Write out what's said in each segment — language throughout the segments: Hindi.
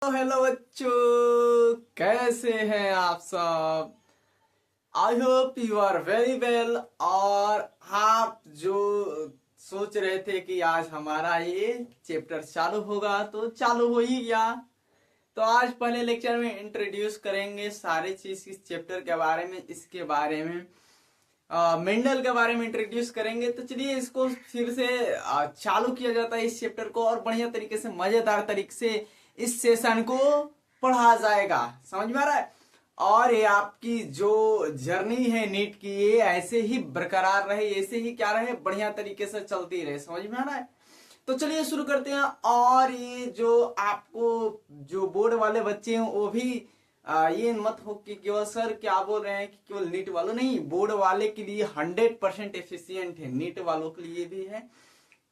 तो हेलो बच्चों, कैसे हैं आप सब। I hope you are very well. और आप जो सोच रहे थे कि आज हमारा ये चैप्टर चालू होगा तो चालू हो ही गया। तो आज पहले लेक्चर में इंट्रोड्यूस करेंगे सारी चीज इस चैप्टर के बारे में, इसके बारे में मेंडल के बारे में इंट्रोड्यूस करेंगे। तो चलिए इसको फिर से चालू किया जाता है इस चैप्टर को, और बढ़िया तरीके से मजेदार तरीके से इस सेशन को पढ़ा जाएगा। समझ में आ रहा है। और ये आपकी जो जर्नी है नीट की, ये ऐसे ही बरकरार रहे, ऐसे ही क्या रहे, बढ़िया तरीके से चलती रहे। समझ में आ रहा है। तो चलिए शुरू करते हैं। और ये जो आपको जो बोर्ड वाले बच्चे हैं वो भी ये मत हो कि केवल सर क्या बोल रहे हैं कि केवल नीट वालों नहीं, बोर्ड वाले के लिए 100% एफिशिएंट है, नीट वालों के लिए भी है।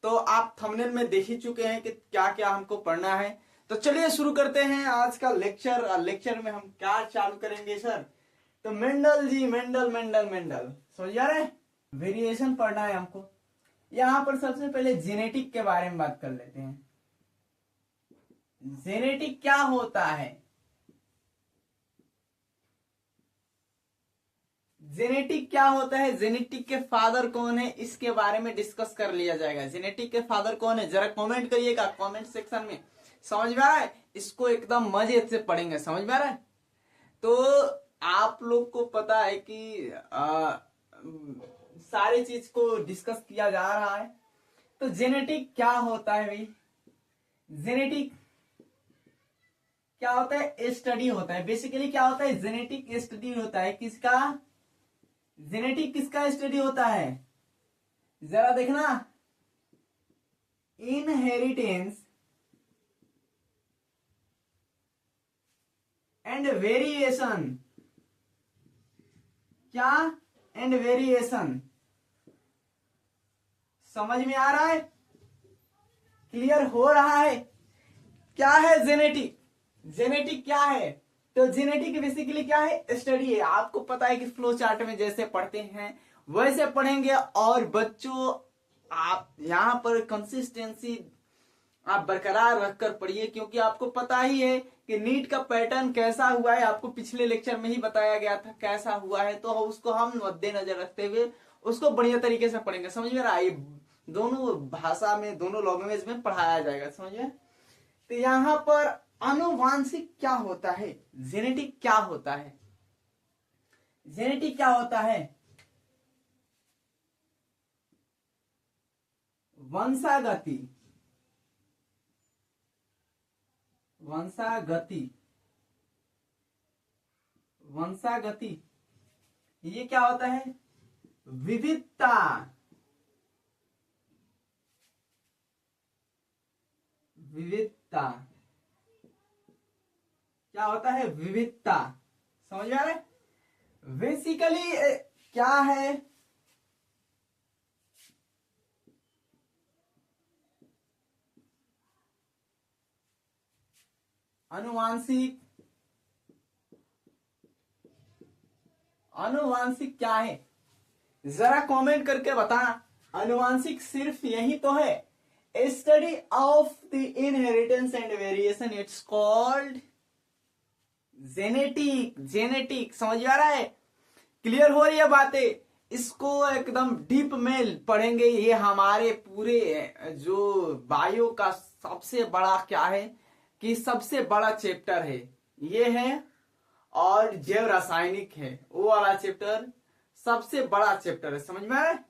तो आप थंबनेल में देख ही चुके हैं कि क्या क्या हमको पढ़ना है। तो चलिए शुरू करते हैं आज का लेक्चर। लेक्चर में हम क्या चालू करेंगे सर? तो मेंडल जी, मेंडल मेंडल मेंडल समझ आ रहे हैं। वेरिएशन पढ़ना है हमको। यहां पर सबसे पहले जेनेटिक के बारे में बात कर लेते हैं। जेनेटिक क्या होता है? जेनेटिक क्या होता है, जेनेटिक के फादर कौन है, इसके बारे में डिस्कस कर लिया जाएगा। जेनेटिक के फादर कौन है जरा कमेंट करिएगा कमेंट सेक्शन में। समझ में आ रहा है। इसको एकदम मजे से पढ़ेंगे। समझ में आ रहा है। तो आप लोग को पता है कि सारी चीज को डिस्कस किया जा रहा है। तो जेनेटिक क्या होता है भाई? जेनेटिक क्या होता है? स्टडी होता है। बेसिकली क्या होता है? जेनेटिक स्टडी होता है। किसका? जेनेटिक किसका स्टडी होता है? जरा देखना। Inheritance and variation. क्या? And variation. समझ में आ रहा है? क्लियर हो रहा है? क्या है जेनेटिक? जेनेटिक क्या है? तो जेनेटिक बेसिकली क्या है? स्टडी है। आपको पता है कि फ्लो चार्ट में जैसे पढ़ते हैं वैसे पढ़ेंगे। और बच्चों आप यहां पर कंसिस्टेंसी आप बरकरार रखकर पढ़िए, क्योंकि आपको पता ही है कि नीट का पैटर्न कैसा हुआ है। आपको पिछले लेक्चर में ही बताया गया था कैसा हुआ है। तो उसको हम मद्देनजर रखते हुए उसको बढ़िया तरीके से पढ़ेंगे। समझ में आ रहा है। दोनों भाषा में, दोनों लैंग्वेज में पढ़ाया जाएगा। समझ में। तो यहां पर आनुवांशिक क्या होता है, जेनेटिक क्या होता है? जेनेटिक क्या होता है? वंशागति। वंशागति। वंशागति ये क्या होता है? विविधता। विविधता क्या होता है? विविधता। समझ में आ रहा है। बेसिकली क्या है? अनुवांशिक। अनुवांशिक क्या है जरा कमेंट करके बताना। अनुवांशिक सिर्फ यही तो है, study of the inheritance and variation. It's called genetic. Genetic समझ आ रहा है? क्लियर हो रही है बातें? इसको एकदम डीप में पढ़ेंगे। ये हमारे पूरे जो बायो का सबसे बड़ा क्या है कि सबसे बड़ा चैप्टर है ये है। और जैव रासायनिक है वो वाला चैप्टर, सबसे बड़ा चैप्टर है। समझ में आ रहा है।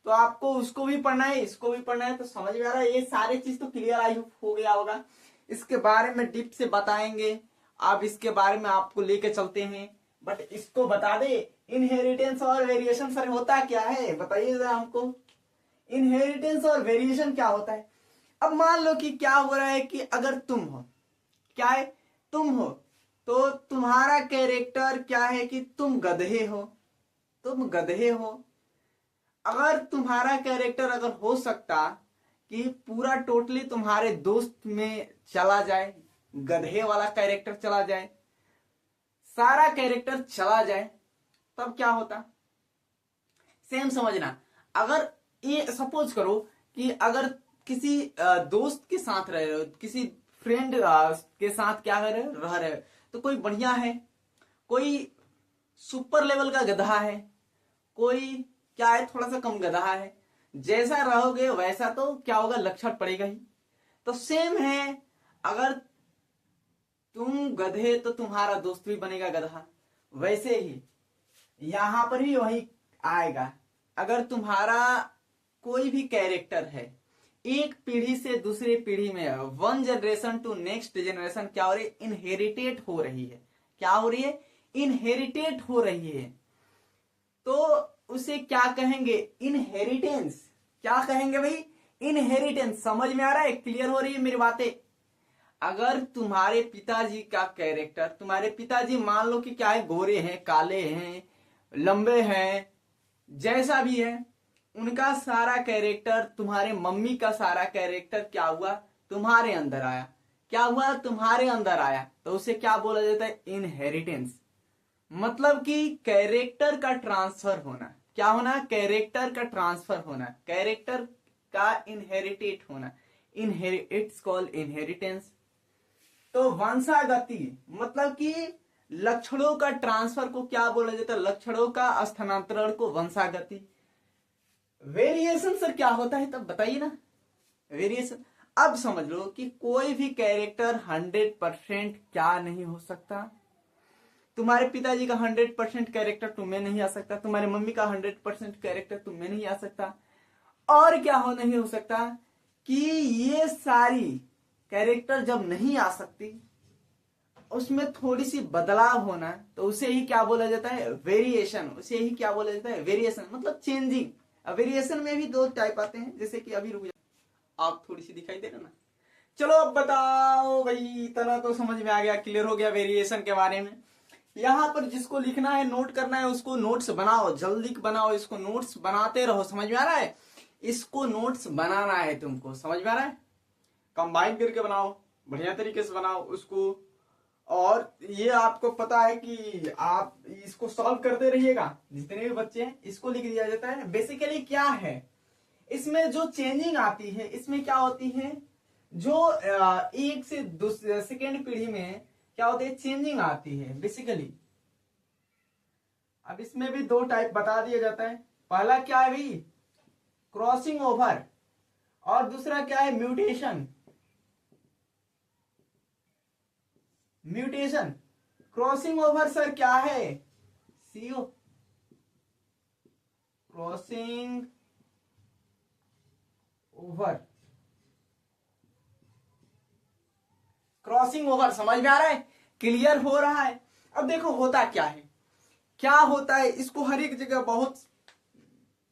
तो आपको उसको भी पढ़ना है, इसको भी पढ़ना है। तो समझ में आ रहा है। ये सारी चीज तो क्लियर आई हो गया होगा। इसके बारे में डीप से बताएंगे। अब इसके बारे में आपको लेके चलते हैं। बट इसको बता दे, इनहेरिटेंस और वेरिएशन सर होता क्या है? बताइए जरा हमको। इनहेरिटेंस और वेरिएशन क्या होता है? अब मान लो कि क्या हो रहा है कि अगर तुम हो, क्या है? तुम हो, तो तुम्हारा कैरेक्टर क्या है कि तुम गधे हो। तुम गधे हो। अगर तुम्हारा कैरेक्टर अगर हो सकता कि पूरा टोटली तुम्हारे दोस्त में चला जाए, गधे वाला कैरेक्टर चला जाए, सारा कैरेक्टर चला जाए, तब क्या होता? सेम समझना। अगर ये सपोज करो कि अगर किसी दोस्त के साथ रह रहे हो, किसी फ्रेंड के साथ क्या रह रहे हो, तो कोई बढ़िया है, कोई सुपर लेवल का गधा है, कोई क्या है थोड़ा सा कम गधा है। जैसा रहोगे वैसा तो क्या होगा, लक्षण पड़ेगा ही। तो सेम है, अगर तुम गधे तो तुम्हारा दोस्त भी बनेगा गधा, वैसे ही यहां पर भी वही आएगा। अगर तुम्हारा कोई भी कैरेक्टर है, एक पीढ़ी से दूसरी पीढ़ी में, one generation to next generation क्या हो रही है, इनहेरिटेट हो रही है। क्या हो रही है, इनहेरिटेट हो रही है। तो उसे क्या कहेंगे, इनहेरिटेंस। क्या कहेंगे भाई, इनहेरिटेंस। समझ में आ रहा है, क्लियर हो रही है मेरी बातें। अगर तुम्हारे पिताजी का कैरेक्टर, तुम्हारे पिताजी मान लो कि क्या है, गोरे हैं, काले हैं, लंबे हैं, जैसा भी है, उनका सारा कैरेक्टर, तुम्हारे मम्मी का सारा कैरेक्टर क्या हुआ, तुम्हारे अंदर आया। क्या हुआ, तुम्हारे अंदर आया, तो उसे क्या बोला जाता है, इनहेरिटेंस। मतलब कि कैरेक्टर का ट्रांसफर होना। क्या होना, कैरेक्टर का ट्रांसफर होना, कैरेक्टर का इनहेरिटेट होना, इट्स कॉल्ड इनहेरिटेंस। तो वंशागति मतलब कि लक्षणों का ट्रांसफर को क्या बोला जाता है, लक्षणों का स्थानांतरण को वंशागति। वेरिएशन सर क्या होता है, तब बताइए ना, वेरिएशन। अब समझ लो कि कोई भी कैरेक्टर 100% क्या नहीं हो सकता। तुम्हारे पिताजी का 100% कैरेक्टर तुम्हें नहीं आ सकता, तुम्हारे मम्मी का 100% कैरेक्टर तुम्हें नहीं आ सकता। और क्या हो नहीं हो सकता कि ये सारी कैरेक्टर जब नहीं आ सकती, उसमें थोड़ी सी बदलाव होना, तो उसे ही क्या बोला जाता है, वेरिएशन। उसे ही क्या बोला जाता है, वेरिएशन, मतलब चेंजिंग। वेरिएशन में भी दो टाइप आते हैं, जैसे कि अभी रुक जाओ, आप थोड़ी सी दिखाई दे रहे ना। चलो अब बताओ भाई, इतना तो समझ में आ गया, क्लियर हो गया वेरिएशन के बारे में। यहां पर जिसको लिखना है, नोट करना है, उसको नोट्स बनाओ, जल्दी बनाओ, इसको नोट्स बनाते रहो। समझ में आ रहा है, इसको नोट्स बनाना है तुमको, समझ में आ रहा है, कंबाइन करके बनाओ, बढ़िया तरीके से बनाओ उसको। और ये आपको पता है कि आप इसको सॉल्व करते रहिएगा, जितने भी बच्चे हैं इसको लिख दिया जाता है। बेसिकली क्या है, इसमें जो चेंजिंग आती है, इसमें क्या होती है, जो एक से दूसरे सेकेंड पीढ़ी में क्या होती है, चेंजिंग आती है बेसिकली। अब इसमें भी दो टाइप बता दिया जाता है। पहला क्या है भाई, क्रॉसिंग ओवर, और दूसरा क्या है, mutation. Mutation, crossing over sir क्या है, CO, crossing over. Crossing over समझ में आ रहा है, क्लियर हो रहा है। अब देखो होता क्या है, क्या होता है, इसको हर एक जगह बहुत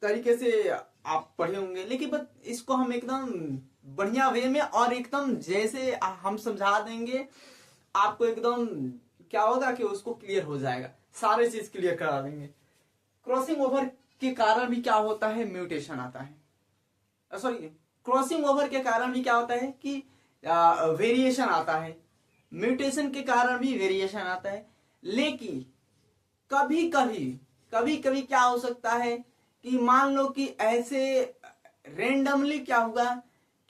तरीके से आप पढ़े होंगे, लेकिन बस इसको हम एकदम बढ़िया वे में और एकदम जैसे हम समझा देंगे आपको, एकदम क्या होगा कि उसको क्लियर हो जाएगा, सारे चीज क्लियर करा देंगे। क्रॉसिंग ओवर के कारण भी क्या होता है, म्यूटेशन आता है। सॉरी, क्रॉसिंग ओवर के कारण भी क्या होता है कि वेरिएशन आता है, म्यूटेशन के कारण भी वेरिएशन आता है। लेकिन कभी कभी क्या हो सकता है कि मान लो कि ऐसे रेंडमली क्या हुआ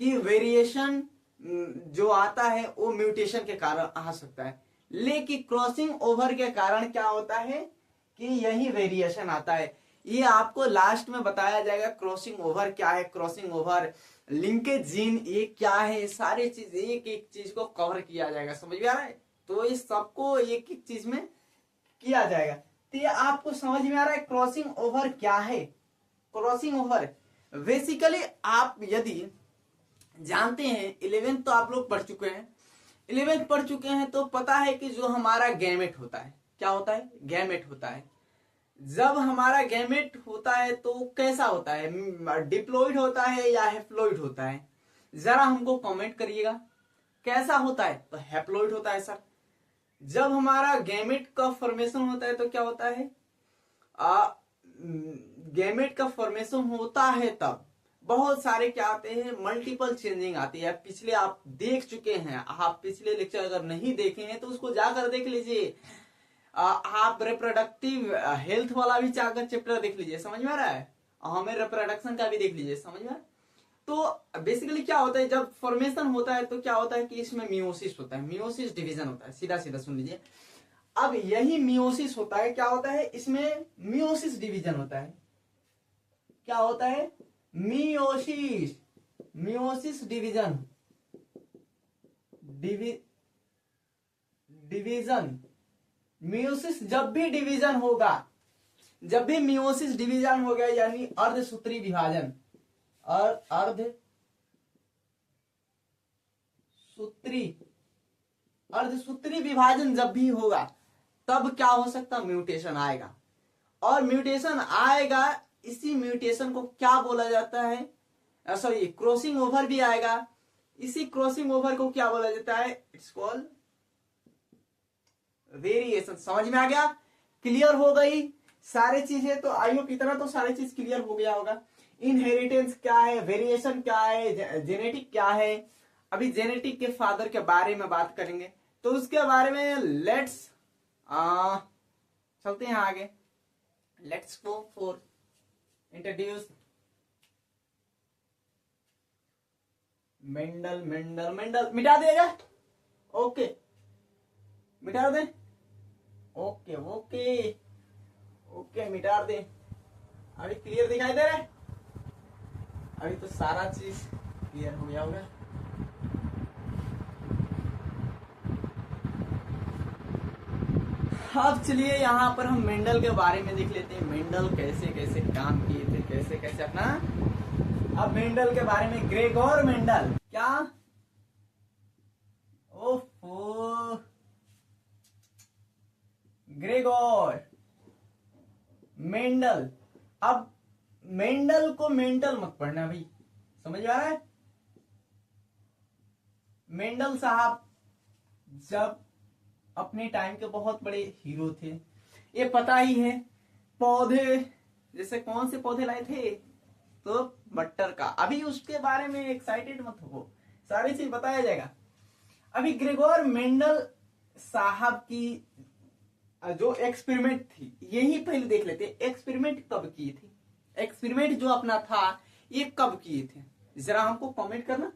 कि वेरिएशन जो आता है वो म्यूटेशन के कारण आ सकता है, लेकिन क्रॉसिंग ओवर के कारण क्या होता है कि यही वेरिएशन आता है। ये आपको लास्ट में बताया जाएगा, क्रॉसिंग ओवर क्या है, क्रॉसिंग ओवर, लिंकेज जीन ये क्या है, सारी चीज एक एक चीज को कवर किया जाएगा। समझ में आ रहा है, तो इस सबको एक एक चीज में किया जाएगा। तो ये आपको समझ में आ रहा है क्रॉसिंग ओवर क्या है। क्रॉसिंग ओवर बेसिकली आप यदि जानते हैं, 11th तो आप लोग पढ़ चुके हैं, 11th पढ़ चुके हैं तो पता है कि जो हमारा गैमेट होता है, क्या होता है, गैमेट होता है। जब हमारा गैमेट होता है तो कैसा होता है, डिप्लॉइड होता है या हैप्लॉइड होता है, जरा हमको कमेंट करिएगा कैसा होता है। तो हैप्लॉइड होता है सर। जब हमारा गैमेट का फॉर्मेशन होता है तो क्या होता है, गैमेट का फॉर्मेशन होता है तब बहुत सारे क्या आते हैं, मल्टीपल चेंजिंग आती है। पिछले आप देख चुके हैं, आप पिछले लेक्चर अगर नहीं देखे हैं तो उसको जाकर देख लीजिए। आप रिप्रोडक्टिव हेल्थ वाला भी जाकर चैप्टर देख लीजिए, समझ में आ रहा है, हमें रिप्रोडक्शन का भी देख लीजिए, समझ में आ रहा है। तो बेसिकली क्या होता है, जब फॉर्मेशन होता है तो क्या होता है कि इसमें मियोसिस होता है, मियोसिस डिवीजन होता है। सीधा सीधा सुन लीजिए, अब यही मियोसिस होता है, क्या होता है इसमें मियोसिस डिवीजन होता है। क्या होता है? Meiosis, meiosis division, division. Meiosis जब भी डिवीजन होगा, जब भी मियोसिस डिवीजन हो गया यानी अर्धसूत्री विभाजन, अर्धसूत्री विभाजन जब भी होगा तब क्या हो सकता है? म्यूटेशन आएगा। और म्यूटेशन आएगा, इसी म्यूटेशन को क्या बोला जाता है? सॉरी, क्रॉसिंग ओवर भी आएगा। इसी क्रॉसिंग ओवर को क्या बोला जाता है? It's called variation. समझ में आ गया? क्लियर हो गई सारी चीजें? तो आई होप इतना तो सारी चीज क्लियर हो गया होगा। इनहेरिटेंस क्या है, वेरिएशन क्या है, जेनेटिक क्या है। अभी जेनेटिक के फादर के बारे में बात करेंगे, तो उसके बारे में लेट्स चलते हैं आगे। Let's go for introduce Mendel. Mendel मिटा देगा? ओके, मिटा दे। ओके ओके ओके, मिटा दे। अभी क्लियर दिखाई दे रहा है? अभी तो सारा चीज क्लियर हो गया होगा। अब चलिए यहाँ पर हम मेंडल के बारे में देख लेते हैं। मेंडल कैसे कैसे काम किए थे, कैसे कैसे अपना। अब मेंडल के बारे में, ग्रेगोर मेंडल। क्या? ओफो, ग्रेगोर मेंडल। अब मेंडल को मेंटल मत पढ़ना भाई, समझ आ रहा है? मेंडल साहब जब अपने टाइम के बहुत बड़े हीरो थे, ये पता ही है। पौधे, जैसे कौन से पौधे लाए थे? तो मटर का। अभी उसके बारे में एक्साइटेड मत हो, सारी चीज बताया जाएगा। अभी ग्रेगोर मेंडल साहब की जो एक्सपेरिमेंट थी, यही पहले देख लेते। एक्सपेरिमेंट कब किए थे? एक्सपेरिमेंट जो अपना था ये कब किए थे, जरा हमको कमेंट करना।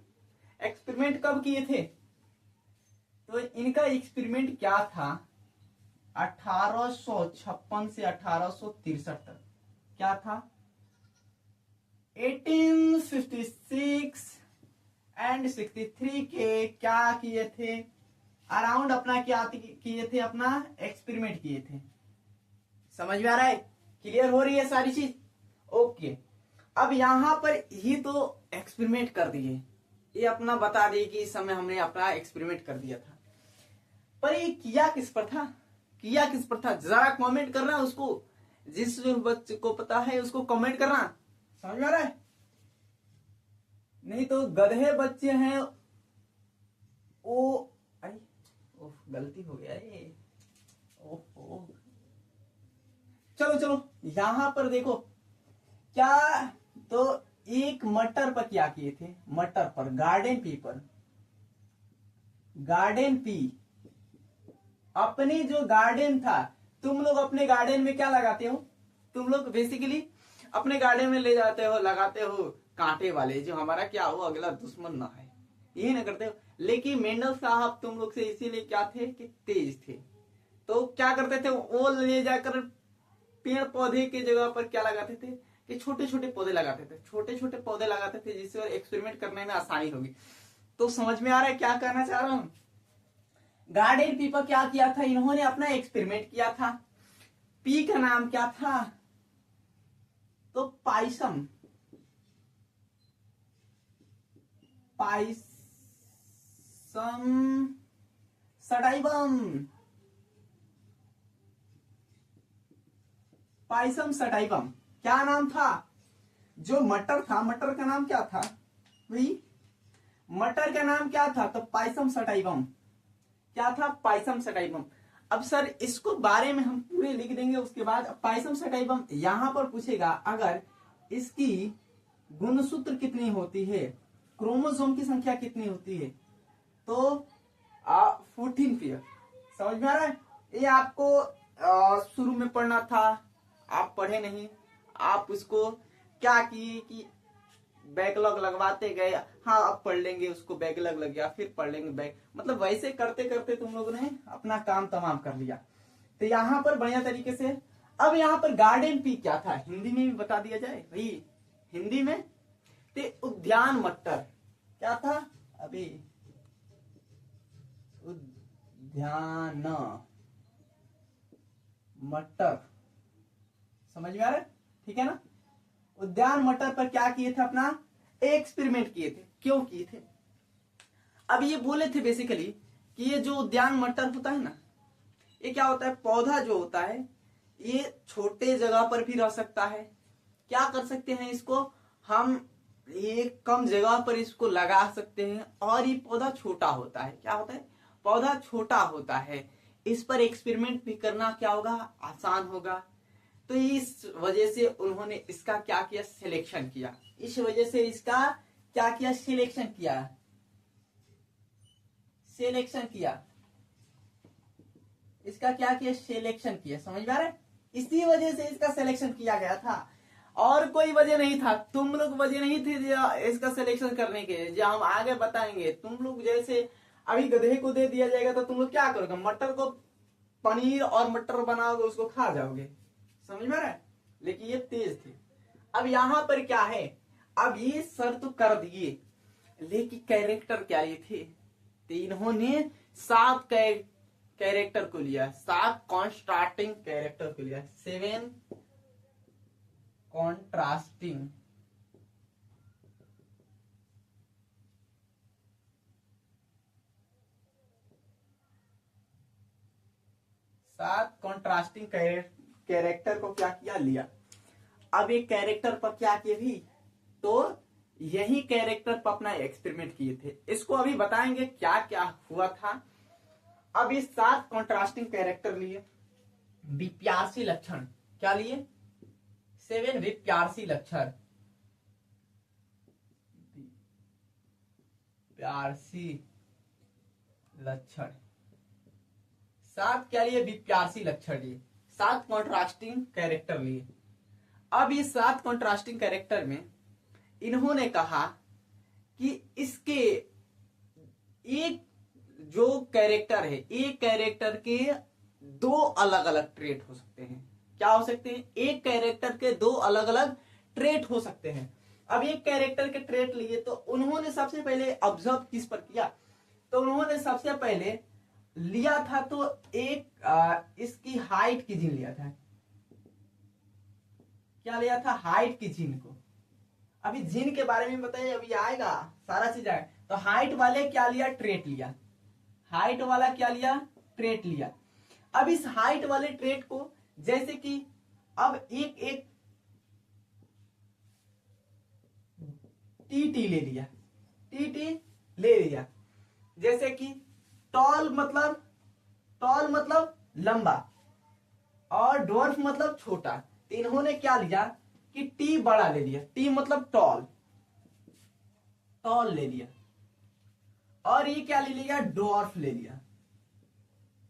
एक्सपेरिमेंट कब किए थे? तो इनका एक्सपेरिमेंट क्या था? 1856 से 1863 तक। क्या था? 1856 एंड 63 के क्या किए थे? अराउंड अपना क्या किए थे? अपना एक्सपेरिमेंट किए थे। समझ में आ रहा है? क्लियर हो रही है सारी चीज? ओके। अब यहां पर ये तो एक्सपेरिमेंट कर दिए, ये अपना बता दिए कि इस समय हमने अपना एक्सपेरिमेंट कर दिया था, पर ये किया किस पर था? किया किस पर था? जरा कमेंट करना उसको, जिस बच्चे को पता है उसको कमेंट करना। समझ में आ रहा है? नहीं तो गधे बच्चे हैं वो। गलती हो गया ये। ओहो, चलो चलो यहां पर देखो क्या। तो एक मटर पर क्या किए थे? मटर पर, गार्डन पी पर, गार्डन पी। अपने जो गार्डन था, तुम लोग अपने गार्डन में क्या लगाते हो? तुम लोग बेसिकली अपने गार्डन में ले जाते हो, लगाते हो कांटे वाले, जो हमारा क्या हो अगला दुश्मन ना है, यही ना करते हो। लेकिन मेंडल साहब तुम लोग से इसीलिए क्या थे कि तेज थे, तो क्या करते थे? वो ले जाकर पेड़ पौधे की जगह पर क्या लगाते थे कि छोटे छोटे पौधे लगाते थे, छोटे छोटे पौधे लगाते थे, जिससे एक्सपेरिमेंट करने में आसानी होगी। तो समझ में आ रहा है क्या कहना चाह रहा हूं? गार्डन पी पर क्या किया था? इन्होंने अपना एक्सपेरिमेंट किया था। पी का नाम क्या था? तो Pisum, Pisum sativum, Pisum sativum. क्या नाम था? जो मटर था, मटर का नाम क्या था भाई? मटर का नाम क्या था? तो पाइसम सटाइवम। क्या था? Pisum sativum. अब सर इसको बारे में हम पूरे लिख देंगे, उसके बाद पाइसम सटाइवम यहां पर पूछेगा अगर इसकी गुणसूत्र कितनी होती है, क्रोमोसोम की संख्या कितनी होती है, तो 14 पेयर। समझ में आ रहा है? ये आपको शुरू में पढ़ना था, आप पढ़े नहीं। आप उसको क्या किए कि बैकलॉग लगवाते गए, हाँ अब पढ़ लेंगे उसको, बैकलॉग लग गया, फिर पढ़ लेंगे बैक, मतलब वैसे करते करते तुम लोगों ने अपना काम तमाम कर लिया। तो यहाँ पर बढ़िया तरीके से, अब यहाँ पर गार्डन पी क्या था, हिंदी में भी बता दिया जाए भाई, हिंदी में ते उद्यान मटर क्या था अभी, उद्यान मटर, समझ में आ रहा है, ठीक है ना। उद्यान मटर पर क्या किए थे, अपना एक्सपेरिमेंट किए थे। क्यों किए थे, अब ये बोले थे बेसिकली कि ये जो उद्यान मटर होता है ना, ये क्या होता है, पौधा जो होता है ये छोटे जगह पर भी रह सकता है। क्या कर सकते हैं इसको हम, ये कम जगह पर इसको लगा सकते हैं, और ये पौधा छोटा होता है, क्या होता है, पौधा छोटा होता है। इस पर एक्सपेरिमेंट भी करना क्या होगा, आसान होगा। तो इस वजह से उन्होंने इसका क्या किया, सिलेक्शन किया। इस वजह से इसका क्या किया, सिलेक्शन किया, सिलेक्शन किया, इसका क्या किया, सिलेक्शन किया, समझ में आ रहा है। इसी वजह से इसका सिलेक्शन किया गया था, और कोई वजह नहीं था, तुम लोग वजह नहीं थे इसका सिलेक्शन करने के, जो हम आगे बताएंगे। तुम लोग जैसे अभी गधे को दे दिया जाएगा तो तुम लोग क्या करोगे, मटर को पनीर और मटर बनाओगे, उसको खा जाओगे, समझ में आ रहा है। लेकिन ये तेज थे। अब यहाँ पर क्या है, अब ये शर्त तो कर दिए, लेकिन कैरेक्टर क्या लिए थे, तो इन्होंने 7 कैरेक्टर को लिया, 7 कॉन्ट्रास्टिंग कैरेक्टर को लिया, 7 कॉन्ट्रास्टिंग, कैरेक्टर को क्या किया, लिया। अब एक कैरेक्टर पर क्या किए भी, तो यही कैरेक्टर पर अपना एक्सपेरिमेंट किए थे। इसको अभी बताएंगे क्या क्या हुआ था। अब इस 7 कॉन्ट्रास्टिंग कैरेक्टर लिए, विप्यासी लक्षण क्या लिए, 7 विप्यासी लक्षण, विप्यासी लक्षण, 7 क्या लिए, विप्यासी लक्षण लिए, 7 कॉन्ट्रास्टिंग कैरेक्टर लिए। अब इस 7 कॉन्ट्रास्टिंग कैरेक्टर में इन्होंने कहा कि इसके एक जो कैरेक्टर है, एक कैरेक्टर के 2 अलग अलग ट्रेट हो सकते हैं। क्या हो सकते हैं, एक कैरेक्टर के 2 अलग अलग ट्रेट हो सकते हैं। अब एक कैरेक्टर के ट्रेट लिए तो उन्होंने सबसे पहले ऑब्जर्व किस पर किया, तो उन्होंने सबसे पहले लिया था तो एक इसकी हाइट की जीन लिया था। क्या लिया था, हाइट की जीन को। अभी जीन के बारे में बताइए, अभी आएगा सारा चीज आएगा। तो हाइट वाले क्या लिया, ट्रेट लिया, हाइट वाला क्या लिया, ट्रेट लिया। अब इस हाइट वाले ट्रेट को जैसे कि अब एक एक टी ले लिया, टी ले लिया, जैसे कि टॉल मतलब लंबा, और ड्वार्फ मतलब छोटा। तो इन्होंने क्या लिया कि टी बड़ा ले लिया, टी मतलब टॉल, टॉल ले लिया, और ये क्या ले लिया, ड्वार्फ ले लिया,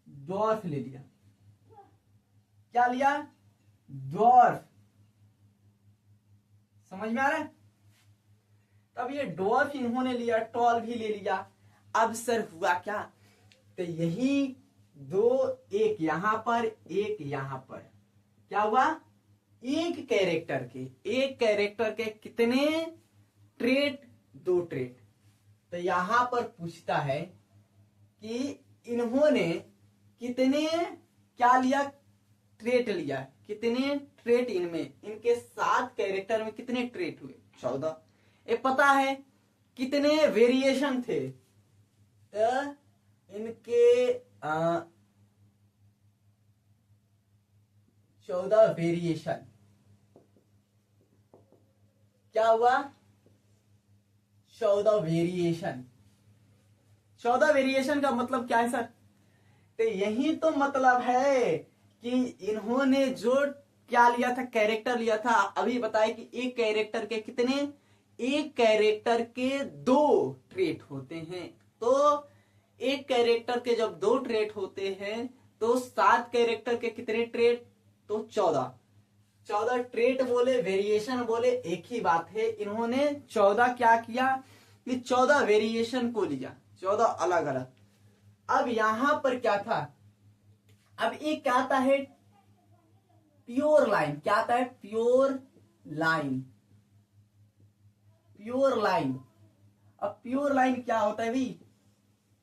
ड्वार्फ ले लिया, क्या लिया, ड्वार्फ, समझ में आ रहा है। तब ये ड्वार्फ इन्होंने लिया, टॉल भी ले लिया। अब सर हुआ क्या, तो यही 2, एक यहां पर एक यहां पर, क्या हुआ, एक कैरेक्टर के कितने ट्रेट, 2 ट्रेट। तो यहां पर पूछता है कि इन्होंने कितने क्या लिया, ट्रेट लिया, कितने ट्रेट इनमें, इनके 7 कैरेक्टर में कितने ट्रेट हुए, 14। ये पता है कितने वेरिएशन थे, तो इनके 14 वेरिएशन, क्या हुआ, 14 वेरिएशन। 14 वेरिएशन का मतलब क्या है सर, तो यही तो मतलब है कि इन्होंने जो क्या लिया था, कैरेक्टर लिया था। अभी बताए कि एक कैरेक्टर के कितने, एक कैरेक्टर के 2 ट्रेट होते हैं। तो एक कैरेक्टर के जब 2 ट्रेट होते हैं तो 7 कैरेक्टर के कितने ट्रेट, तो 14। 14 ट्रेट बोले, वेरिएशन बोले, एक ही बात है। इन्होंने 14 क्या किया कि 14 वेरिएशन को लिया, 14 अलग अलग। अब यहां पर क्या था, अब एक क्या आता है प्योर लाइन, क्या आता है प्योर लाइन, प्योर लाइन। अब प्योर लाइन क्या होता है भाई,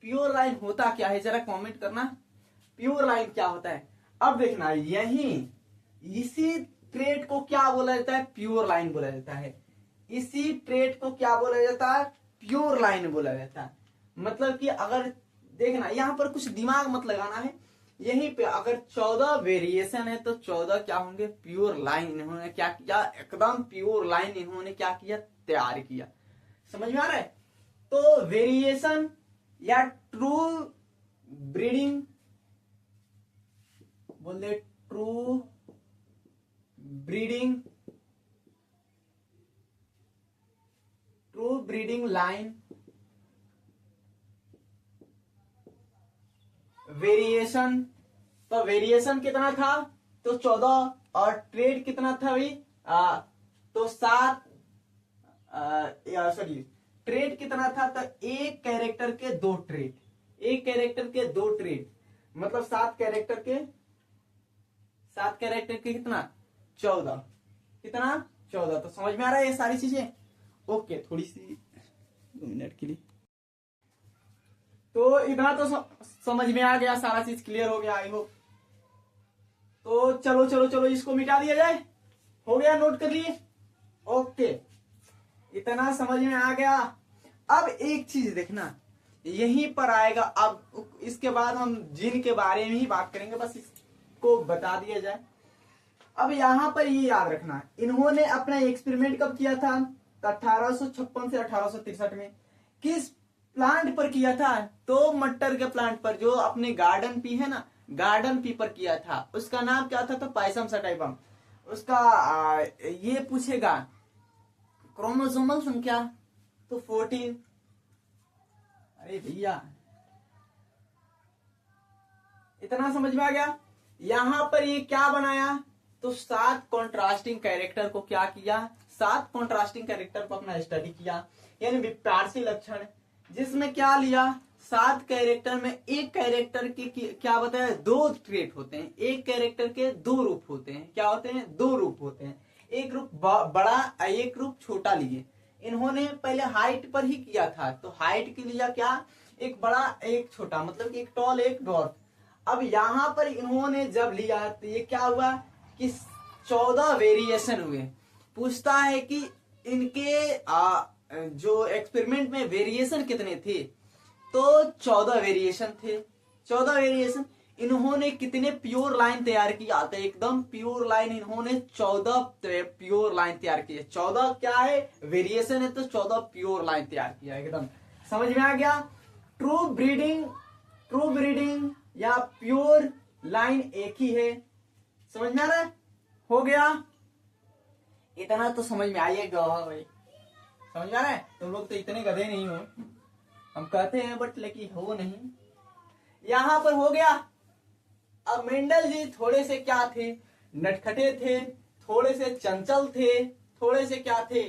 प्योर लाइन होता क्या है जरा कमेंट करना, प्योर लाइन क्या होता है। अब देखना यही इसी ट्रेट को क्या बोला जाता है, प्योर लाइन बोला जाता है। इसी ट्रेट को क्या बोला जाता है, प्योर लाइन बोला जाता है। मतलब कि अगर देखना यहां पर कुछ दिमाग मत लगाना है, यहीं पे अगर 14 वेरिएशन है तो 14 क्या होंगे प्योर लाइन। इन्होंने क्या किया, एकदम प्योर लाइन इन्होंने क्या किया, तैयार किया। समझ में आ रहा है। तो वेरिएशन या ट्रू ब्रीडिंग बोल दे, true breeding, true breeding line, variation. तो वेरिएशन कितना था, तो 14, और ट्रेड कितना था भाई, तो 7, सॉरी ट्रेड कितना था, तो एक कैरेक्टर के 2 ट्रेड, एक कैरेक्टर के 2 ट्रेड, मतलब 7 कैरेक्टर के, 7 कैरेक्टर के कितना 14, कितना 14। तो समझ में आ रहा है ये सारी चीजें। ओके, थोड़ी सी 2 मिनट के लिए। तो इतना तो समझ में आ गया, सारा चीज क्लियर हो गया आई होप। तो चलो चलो चलो इसको मिटा दिया जाए, हो गया, नोट कर लिए। ओके, इतना समझ में आ गया। अब एक चीज देखना यहीं पर आएगा, अब इसके बाद हम जिन के बारे में ही बात करेंगे, बस इसको बता दिया जाए। अब यहां पर ये याद रखना, इन्होंने अपना एक्सपेरिमेंट कब किया था, 1856 से 1863 में। किस प्लांट पर किया था, तो मटर के प्लांट पर, जो अपने गार्डन पी है ना, गार्डन पी पर किया था। उसका नाम क्या था, तो पाइसम सटाइपम। उसका ये पूछेगा क्रोमोसोमल संख्या, तो 14। अरे भैया इतना समझ में आ गया। यहां पर ये क्या बनाया, तो 7 कॉन्ट्रास्टिंग कैरेक्टर को क्या किया, 7 कॉन्ट्रास्टिंग कैरेक्टर को अपना स्टडी किया, यानी विपार्सी लक्षण, जिसमें क्या लिया, 7 कैरेक्टर में एक कैरेक्टर के क्या बताया, 2 ट्रेट होते हैं, एक कैरेक्टर के 2 रूप होते हैं। क्या होते हैं, 2 रूप होते हैं, एक रूप बड़ा, एक रूप छोटा लिए। इन्होंने पहले हाइट पर ही किया था, तो हाइट के लिया क्या, एक बड़ा एक छोटा, मतलब कि एक टॉल एक डॉर्फ। अब यहां पर इन्होंने जब लिया तो ये क्या हुआ कि 14 वेरिएशन हुए। पूछता है कि इनके जो एक्सपेरिमेंट में वेरिएशन कितने थे, तो 14 वेरिएशन थे। 14 वेरिएशन इन्होंने कितने प्योर लाइन तैयार किया, तो एकदम प्योर लाइन इन्होंने 14 प्योर लाइन तैयार किए। 14 क्या है वेरिएशन है, तो 14 प्योर लाइन तैयार किया। एकदम समझ में आ गया। ट्रू ब्रीडिंग, ट्रू ब्रीडिंग या प्योर लाइन एक ही है। समझ में आ रहा है, हो गया, इतना तो समझ में आइएगा भाई। समझ में आ रहा है, तुम लोग तो इतने गधे नहीं हो, हम कहते हैं बट लेकिन हो नहीं। यहां पर हो गया। अब मेंडल जी थोड़े से क्या थे, नटखटे थे, थोड़े से चंचल थे, थोड़े से क्या थे,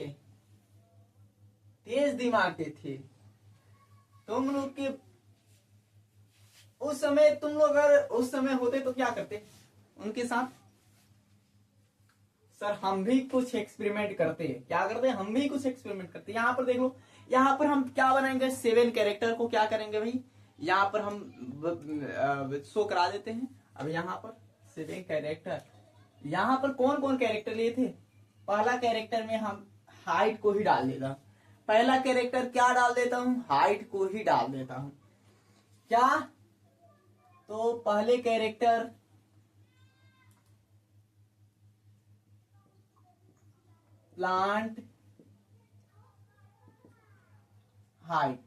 तेज दिमाग के थे। तुम लोग के उस समय, तुम लोग अगर उस समय होते तो क्या करते उनके साथ, सर हम भी कुछ एक्सपेरिमेंट करते हैं। क्या करते हैं, हम भी कुछ एक्सपेरिमेंट करते हैं। यहाँ पर देख लो, यहाँ पर हम क्या बनाएंगे, 7 कैरेक्टर को क्या करेंगे भाई, यहाँ पर हम शो करा देते हैं। अब यहाँ पर 7 कैरेक्टर, यहाँ पर कौन कौन कैरेक्टर लिए थे, पहला कैरेक्टर में हम हाइट को ही डाल देता हूँ। पहला कैरेक्टर क्या डाल देता हूँ, हाइट को ही डाल देता हूँ। क्या, तो पहले कैरेक्टर प्लांट हाइट।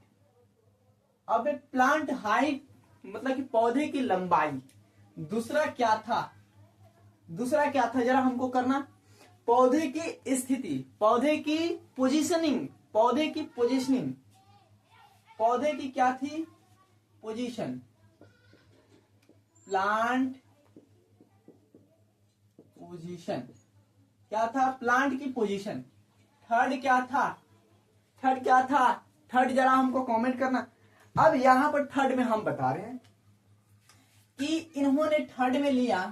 अब प्लांट हाइट मतलब कि पौधे की लंबाई। दूसरा क्या था, दूसरा क्या था जरा हमको करना, पौधे की स्थिति, पौधे की पोजीशनिंग, पौधे की पोजीशनिंग, पौधे की क्या थी, पोजीशन, प्लांट पोजीशन। क्या था? प्लांट की पोजीशन। थर्ड क्या था? थर्ड क्या था? थर्ड जरा हमको कमेंट करना। अब यहां पर थर्ड में हम बता रहे हैं कि इन्होंने थर्ड में लिया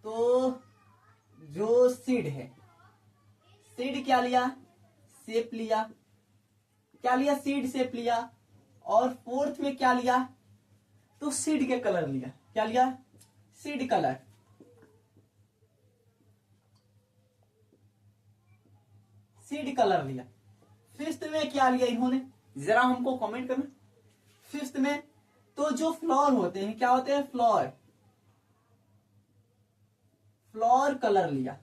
तो जो सीड है, सीड क्या लिया? शेप लिया। क्या लिया? सीड शेप लिया। और फोर्थ में क्या लिया? तो सीड के कलर लिया। क्या लिया? Seed colour. सीड कलर लिया। फिफ्थ में क्या लिया इन्होंने? जरा हमको कमेंट करना। फिफ्थ में तो जो फ्लावर होते हैं, क्या होते हैं? फ्लावर। फ्लावर कलर लिया।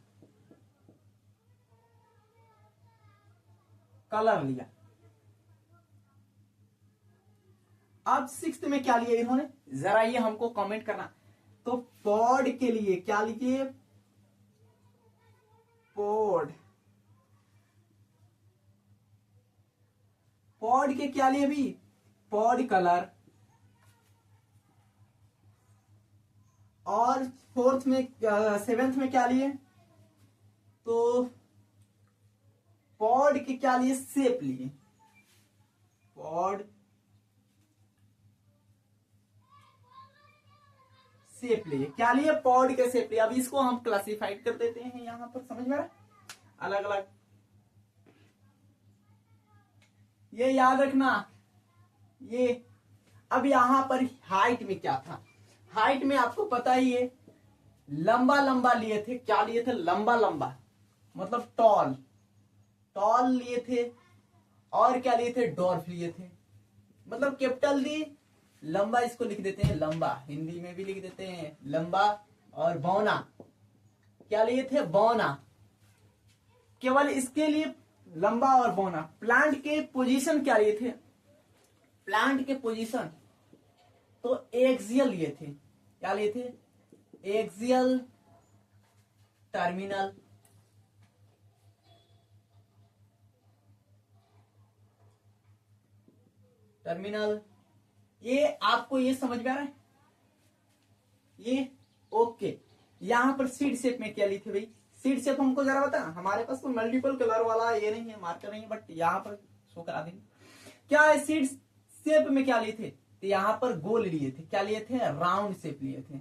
कलर लिया। अब सिक्स्थ में क्या लिया इन्होंने? जरा ये हमको कमेंट करना। तो पॉड के लिए क्या लिखिए? पॉड। पॉड के क्या लिए भी? Pod colour. और फोर्थ में सेवेंथ में क्या लिए? तो पॉड के क्या लिए? शेप लिए। पॉड शेप लिए। क्या लिए? पॉड के शेप लिए। अब इसको हम क्लासिफाइड कर देते हैं यहां पर, समझ में आ रहा है? अलग अलग। ये याद रखना। ये अब यहां पर हाइट में क्या था? हाइट में आपको पता ही है, लंबा लंबा लिए थे। क्या लिए थे? लंबा लंबा, मतलब टॉल। टॉल लिए थे। और क्या लिए थे? डॉर्फ लिए थे। मतलब कैपिटल डी, लंबा इसको लिख देते हैं लंबा, हिंदी में भी लिख देते हैं लंबा। और बौना, क्या लिए थे? बौना। केवल इसके लिए लंबा और बौना। प्लांट के पोजीशन क्या लिए थे? प्लांट के पोजीशन तो एक्सियल लिए थे। क्या लिए थे? Axial, terminal. टर्मिनल। ये आपको ये समझ में आ रहा है? ये ओके। यहां पर सीड शेप में क्या ली थी भाई? सीड शेप हमको जरा बता। हमारे पास तो मल्टीपल कलर वाला ये नहीं है, मार्कर नहीं है, बट यहां पर शो करा देंगे। क्या है? सीड शेप में क्या लिए थे? तो यहां पर गोल लिए थे। क्या लिए थे? राउंड शेप लिए थे।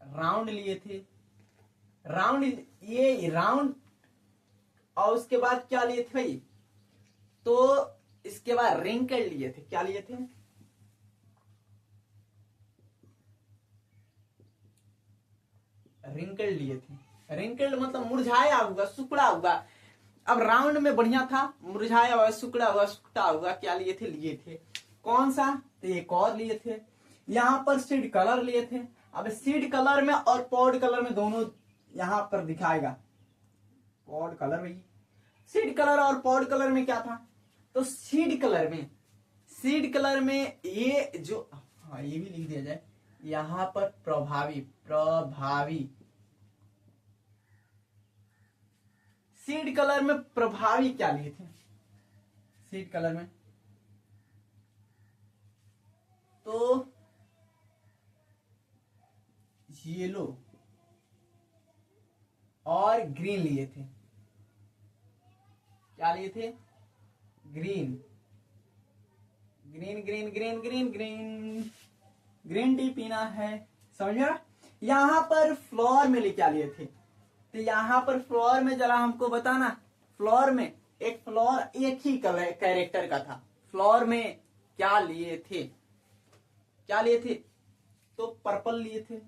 राउंड लिए थे। राउंड, ये राउंड। और उसके बाद क्या लिए थे भाई? तो इसके बाद रिंकल लिए थे। क्या लिए थे? रिंकल लिए थे। रिंकल मतलब मुरझाया हुआ, सुखड़ा हुआ। अब राउंड में बढ़िया था, मुरझाया हुआ, सुखड़ा हुआ, सूखा हुआ। क्या लिए थे? लिए थे। कौन सा? तो एक और लिए थे। यहां पर सीड कलर लिए थे। अब सीड कलर में और पॉड कलर में दोनों यहां पर दिखाएगा। पॉड कलर में, सीड कलर और पॉड कलर में क्या था? तो सीड कलर में, सीड कलर में ये जो, हाँ ये भी लिख दिया जाए यहां पर, प्रभावी। प्रभावी सीड कलर में प्रभावी क्या लिए थे? सीड कलर में तो येलो और ग्रीन लिए थे। क्या लिए थे? Green. Green green green green green. Green tea पीना है, समझ में? यहां पर फ्लोर में क्या लिए थे? तो यहां पर फ्लोर में जरा हमको बताना। फ्लोर में एक फ्लोर एक ही कलर कैरेक्टर का था। फ्लोर में क्या लिए थे? क्या लिए थे? तो पर्पल लिए थे।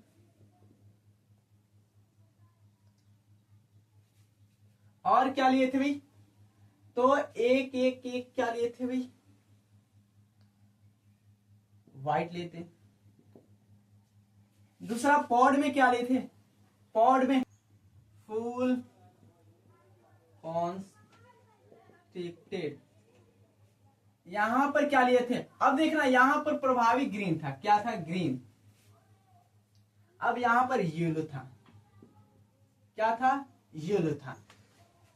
और क्या लिए थे भाई? तो एक एक एक क्या लिए थे भाई? व्हाइट लिए थे। दूसरा पॉड में क्या लिए थे? पॉड में फुल कॉन्स्टिक्टेड। यहां पर क्या लिए थे? अब देखना, यहां पर प्रभावी ग्रीन था। क्या था? ग्रीन। अब यहां पर येलो था। क्या था? येलो था।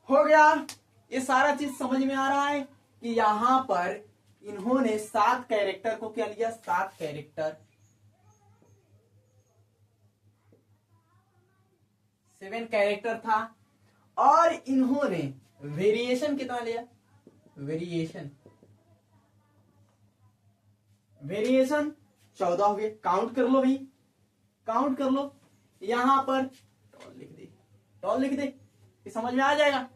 हो गया। ये सारा चीज समझ में आ रहा है कि यहां पर इन्होंने 7 कैरेक्टर को क्या लिया? 7 कैरेक्टर 7 कैरेक्टर था और इन्होंने वेरिएशन कितना लिया, वेरिएशन 14 हुए। काउंट कर लो भाई, काउंट कर लो। यहां पर टॉल लिख दे, ये समझ में आ जाएगा।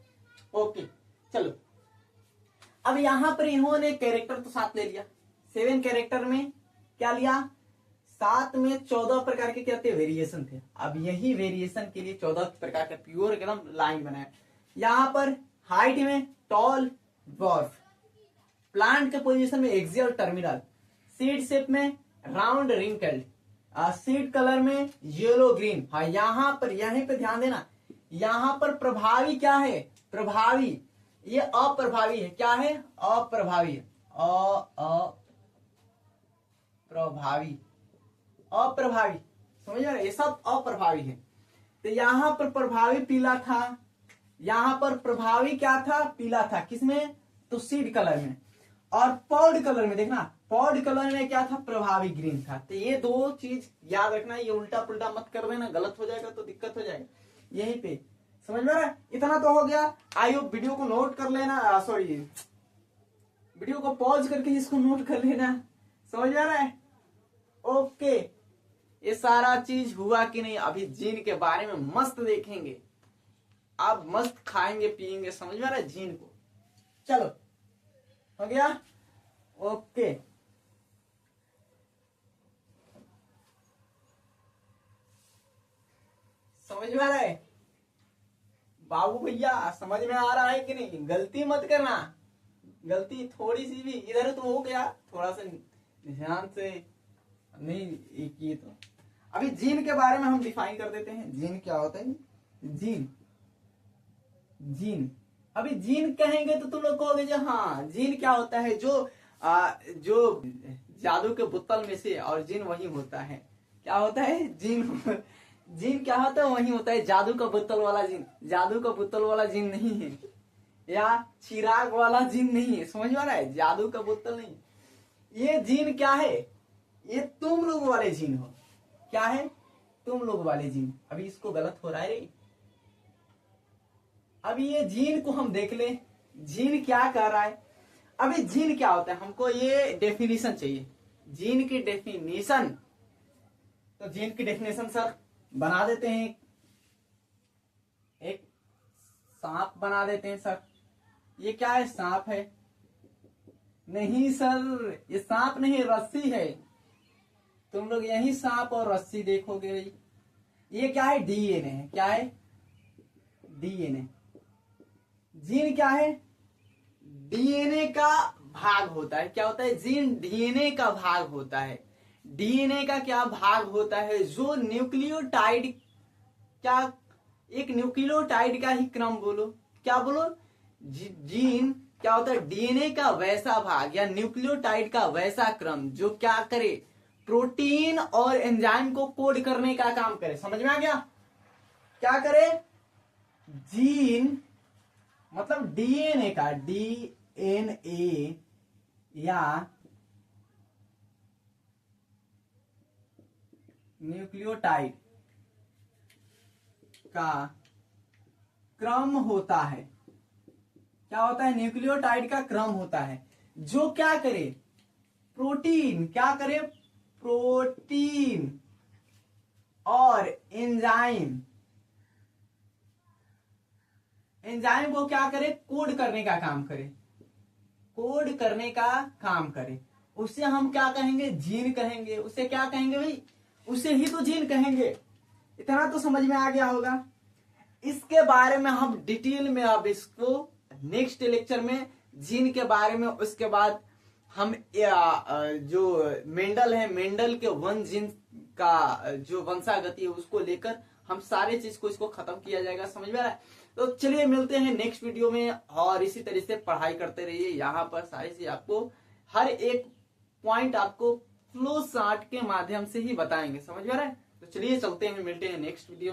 ओके चलो, अब यहां पर इन्होंने कैरेक्टर तो 7 ले लिया। 7 कैरेक्टर में क्या लिया, 7 में 14 प्रकार के क्या थे, वेरिएशन थे। अब यही वेरिएशन के लिए 14 प्रकार का प्योर एकदम लाइन बनाया। यहां पर हाइट में टॉल, ड्वार्फ, प्लांट के पोजीशन में एक्सियल, टर्मिनल, सीड शेप में राउंड, रिंकल्ड, सीड कलर में येलो, ग्रीन। हाँ यहां पर, यहीं पे ध्यान देना, यहां पर प्रभावी क्या है, प्रभावी, ये अप्रभावी है। क्या है, अप्रभावी, अप्रभावी, अप्रभावी, समझ रहे, ये सब अप्रभावी है। तो यहां पर प्रभावी पीला था, यहां पर प्रभावी क्या था, पीला था। किसमें, तो सीड कलर में। और पॉड कलर में देखना, पॉड कलर में क्या था, प्रभावी ग्रीन था। तो ये दो चीज याद रखना, ये उल्टा पुल्टा मत कर देना, गलत हो जाएगा तो दिक्कत हो जाएगा। यहीं पे समझ में आ रहा है, इतना तो हो गया। आइयो वीडियो को नोट कर लेना, सॉरी वीडियो को पॉज करके इसको नोट कर लेना, समझ में आ रहा है। ओके, ये सारा चीज हुआ कि नहीं, अभी जीन के बारे में मस्त देखेंगे, आप मस्त खाएंगे पिएंगे, समझ में आ रहा है जीन को। चलो हो गया, ओके। समझ में आ रहा है बाबू भैया, समझ में आ रहा है कि नहीं, गलती मत करना, गलती थोड़ी सी भी इधर तो हो गया, थोड़ा सा ध्यान से नहीं किए तो। अभी जीन के बारे में हम डिफाइन कर देते हैं, जीन क्या होता है। जीन, जीन, अभी जीन कहेंगे तो तुम लोग कहोगे जो हाँ जीन क्या होता है, जो जादू के बोतल में से, और जीन वही होता है। क्या होता है, जीन, जीन क्या होता है, वही होता है, जादू का बोतल वाला जीन। जादू का बोतल वाला जीन नहीं है, या चिराग वाला जीन नहीं है, समझ में आ रहा है, जादू का बोतल नहीं। ये जीन क्या है, ये तुम लोग वाले जीन हो। क्या है, तुम लोग वाले जीन। अभी इसको गलत हो रहा है रे। अभी ये जीन को हम देख ले, जीन क्या कर रहा है। अभी जीन क्या होता है, हमको ये डेफिनेशन चाहिए, जीन की डेफिनेशन। तो जीन की डेफिनेशन सर बना देते हैं, एक सांप बना देते हैं सर। ये क्या है, सांप है? नहीं सर, ये सांप नहीं, रस्सी है। तुम लोग यही सांप और रस्सी देखोगे भाई। ये क्या है, डीएनए है। क्या है, डीएनए। जीन क्या है, डीएनए का भाग होता है। क्या होता है, जीन डीएनए का भाग होता है। डीएनए का क्या भाग होता है, जो न्यूक्लियोटाइड, क्या, एक न्यूक्लियोटाइड का ही क्रम बोलो, क्या बोलो, जीन क्या होता है, डीएनए का वैसा भाग या न्यूक्लियोटाइड का वैसा क्रम जो क्या करे, प्रोटीन और एंजाइम को कोड करने का काम करे। समझ में आ गया, क्या करे, जीन मतलब डीएनए का, डीएनए या न्यूक्लियोटाइड का क्रम होता है। क्या होता है, न्यूक्लियोटाइड का क्रम होता है जो क्या करे, प्रोटीन, क्या करे, प्रोटीन और एंजाइम, एंजाइम को क्या करे, कोड करने का काम करे, कोड करने का काम करे। उसे हम क्या कहेंगे, जीन कहेंगे। उसे क्या कहेंगे भाई, उसे ही तो जीन कहेंगे। इतना तो समझ में आ गया होगा। इसके बारे में हम डिटेल में अब इसको नेक्स्ट लेक्चर में जीन के बारे में, उसके बाद हम जो मेंडल है, मेंडल के वन जीन का जो वंशागति है उसको लेकर हम सारे चीज को इसको खत्म किया जाएगा। समझ में आ रहा है। तो चलिए मिलते हैं नेक्स्ट वीडियो में, और इसी तरह से पढ़ाई करते रहिए। यहाँ पर सारी चीज आपको, हर एक पॉइंट आपको फ्लो चार्ट के माध्यम से ही बताएंगे। समझ में आ रहा है। तो चलिए चलते हैं, मिलते हैं नेक्स्ट वीडियो में।